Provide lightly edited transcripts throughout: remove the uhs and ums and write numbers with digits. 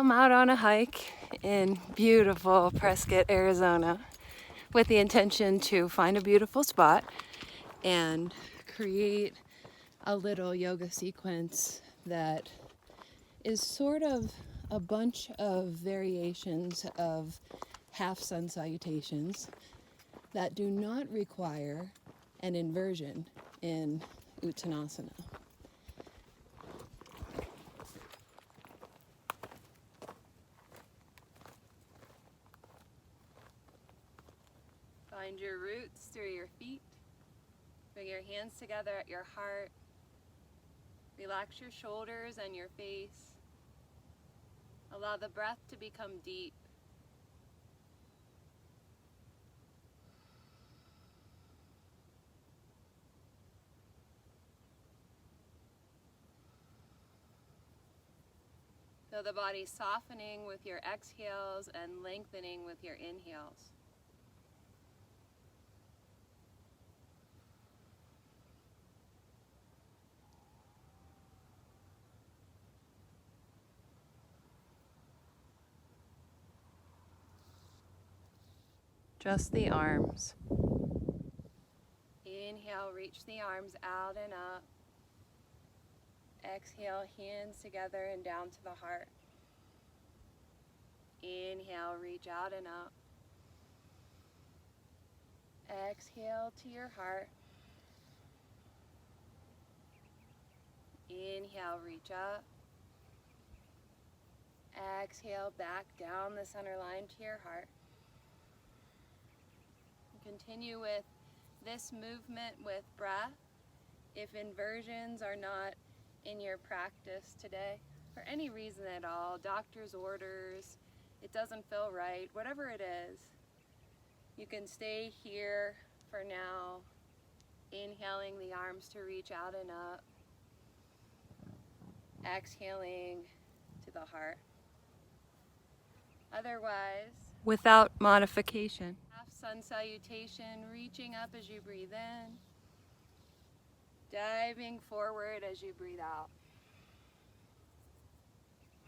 I'm out on a hike in beautiful Prescott, Arizona, with the intention to find a beautiful spot and create a little yoga sequence that is sort of a bunch of variations of half sun salutations that do not require an inversion in Uttanasana. Find your roots through your feet. Bring your hands together at your heart. Relax your shoulders and your face. Allow the breath to become deep. Feel the body softening with your exhales and lengthening with your inhales. Just the arms. Inhale, reach the arms out and up. Exhale, hands together and down to the heart. Inhale, reach out and up. Exhale to your heart. Inhale, reach up. Exhale, back down the center line to your heart. Continue with this movement with breath. If inversions are not in your practice today, for any reason at all, doctor's orders, it doesn't feel right, whatever it is, you can stay here for now, inhaling the arms to reach out and up, exhaling to the heart. Otherwise, without modification, half sun salutation, reaching up as you breathe in, diving forward as you breathe out.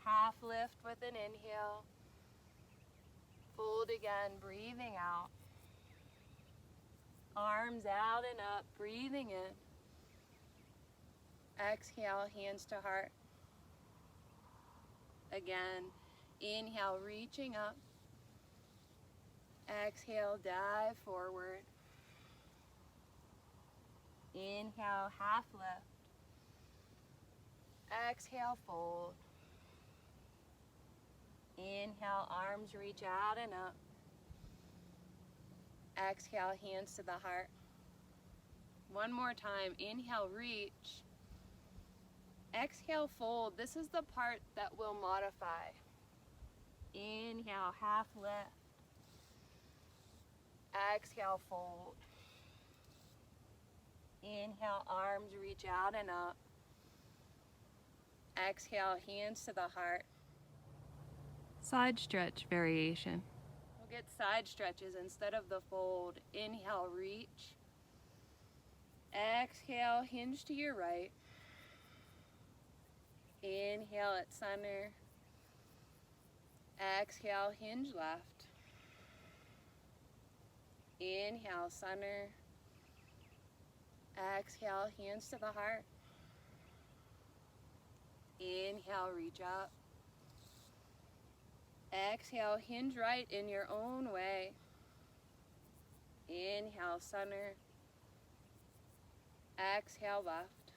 Half lift with an inhale, fold again, breathing out. Arms out and up, breathing in. Exhale, hands to heart. Again, inhale, reaching up. Exhale, dive forward. Inhale, half lift. Exhale, fold. Inhale, arms reach out and up. Exhale, hands to the heart. One more time. Inhale, reach. Exhale, fold. This is the part that will modify. Inhale, half lift. Exhale, fold. Inhale, arms reach out and up. Exhale, hands to the heart. Side stretch variation. We'll get side stretches instead of the fold. Inhale, reach. Exhale, hinge to your right. Inhale at center. Exhale, hinge left. Inhale, center. Exhale, hands to the heart. Inhale, reach up. Exhale, hinge right in your own way. Inhale, center. Exhale, left.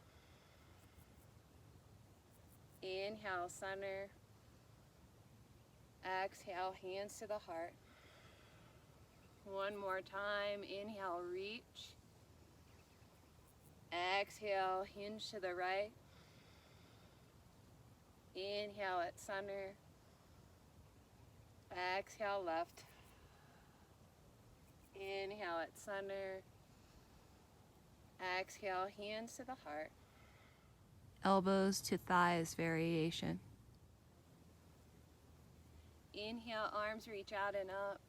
Inhale, center. Exhale, hands to the heart. One more time. Inhale, reach. Exhale, hinge to the right. Inhale at center. Exhale, left. Inhale at center. Exhale, hands to the heart. Elbows to thighs variation. Inhale, arms reach out and up.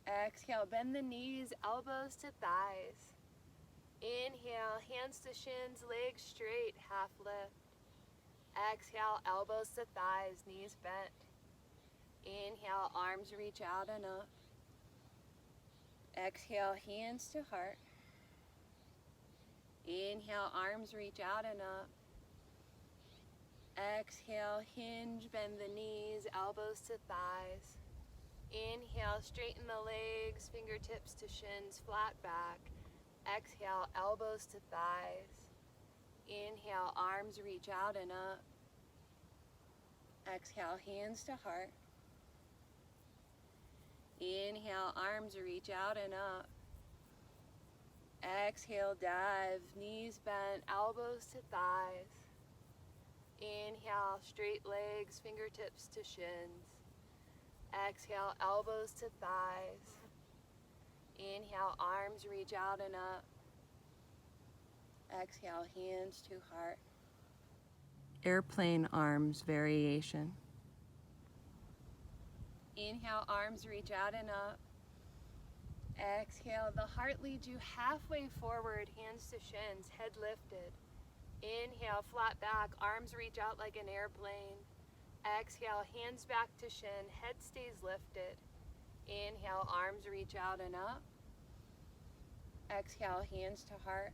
Exhale, bend the knees, elbows to thighs. Inhale, hands to shins, legs straight, half lift. Exhale, elbows to thighs, knees bent. Inhale, arms reach out and up. Exhale, hands to heart. Inhale, arms reach out and up. Exhale, hinge, bend the knees, elbows to thighs. Inhale, straighten the legs, fingertips to shins, flat back. Exhale, elbows to thighs. Inhale, arms reach out and up. Exhale, hands to heart. Inhale, arms reach out and up. Exhale, dive, knees bent, elbows to thighs. Inhale, straight legs, fingertips to shins. Exhale, elbows to thighs. Inhale, arms reach out and up. Exhale, hands to heart. Airplane arms variation. Inhale, arms reach out and up. Exhale, the heart leads you halfway forward, hands to shins, head lifted. Inhale, flat back, arms reach out like an airplane. Exhale, hands back to shin, head stays lifted. Inhale, arms reach out and up. Exhale, hands to heart.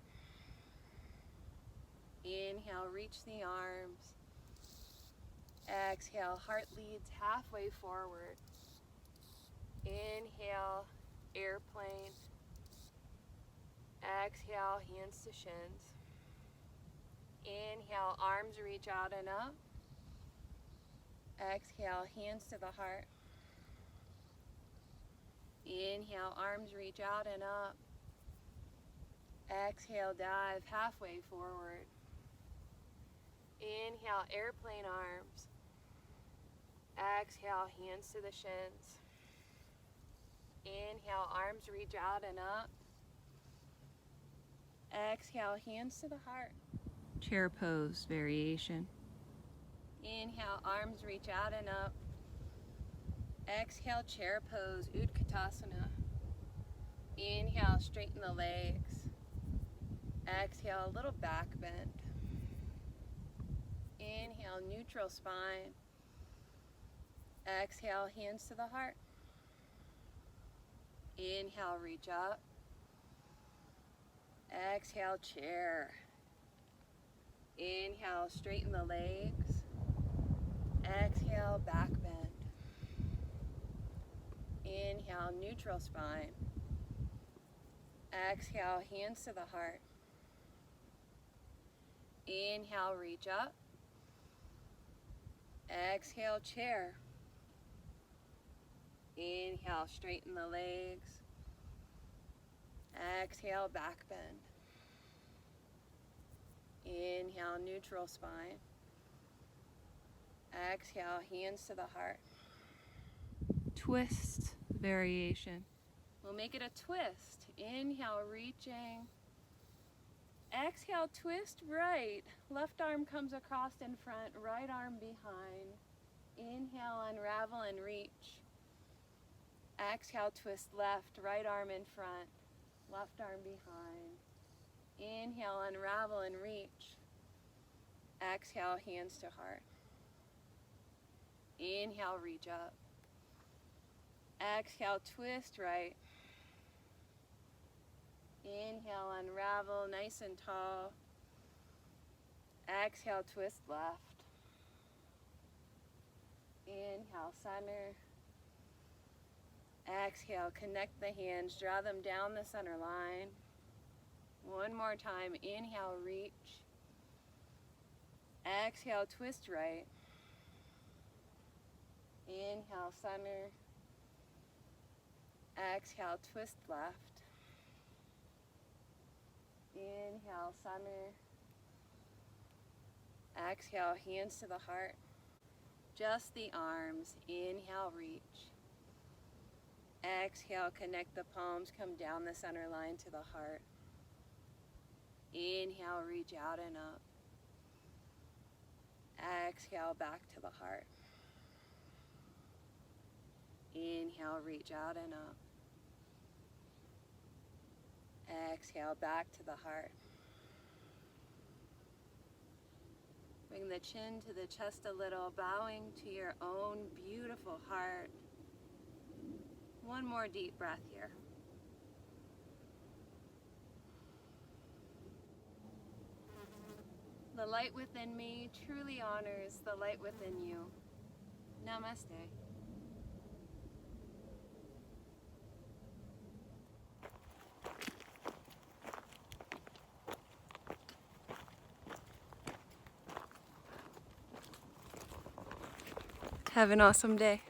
Inhale, reach the arms. Exhale, heart leads halfway forward. Inhale, airplane. Exhale, hands to shins. Inhale, arms reach out and up. Exhale, hands to the heart. Inhale, arms reach out and up. Exhale, dive halfway forward. Inhale, airplane arms. Exhale, hands to the shins. Inhale, arms reach out and up. Exhale, hands to the heart. Chair pose variation. Inhale, arms reach out and up. Exhale, chair pose, Utkatasana. Inhale, straighten the legs. Exhale, a little back bend. Inhale, neutral spine. Exhale, hands to the heart. Inhale, reach up. Exhale, chair. Inhale, straighten the legs. Exhale, back bend. Inhale, neutral spine. Exhale, hands to the heart. Inhale, reach up. Exhale, chair. Inhale, straighten the legs. Exhale, back bend. Inhale, neutral spine. Exhale, hands to the heart. Twist variation. We'll make it a twist. Inhale, reaching. Exhale, twist right. Left arm comes across in front, right arm behind. Inhale, unravel and reach. Exhale, twist left, right arm in front, left arm behind. Inhale, unravel and reach. Exhale, hands to heart. Inhale, reach up. Exhale, twist right. Inhale, unravel, nice and tall. Exhale, twist left. Inhale, center. Exhale, connect the hands, draw them down the center line. One more time, inhale, reach. Exhale, twist right. Inhale, center. Exhale, twist left. Inhale, center. Exhale, hands to the heart. Just the arms. Inhale, reach. Exhale, connect the palms, come down the center line to the heart. Inhale, reach out and up. Exhale, back to the heart. Inhale, reach out and up. Exhale, back to the heart. Bring the chin to the chest a little, bowing to your own beautiful heart. One more deep breath here. The light within me truly honors the light within you. Namaste. Have an awesome day.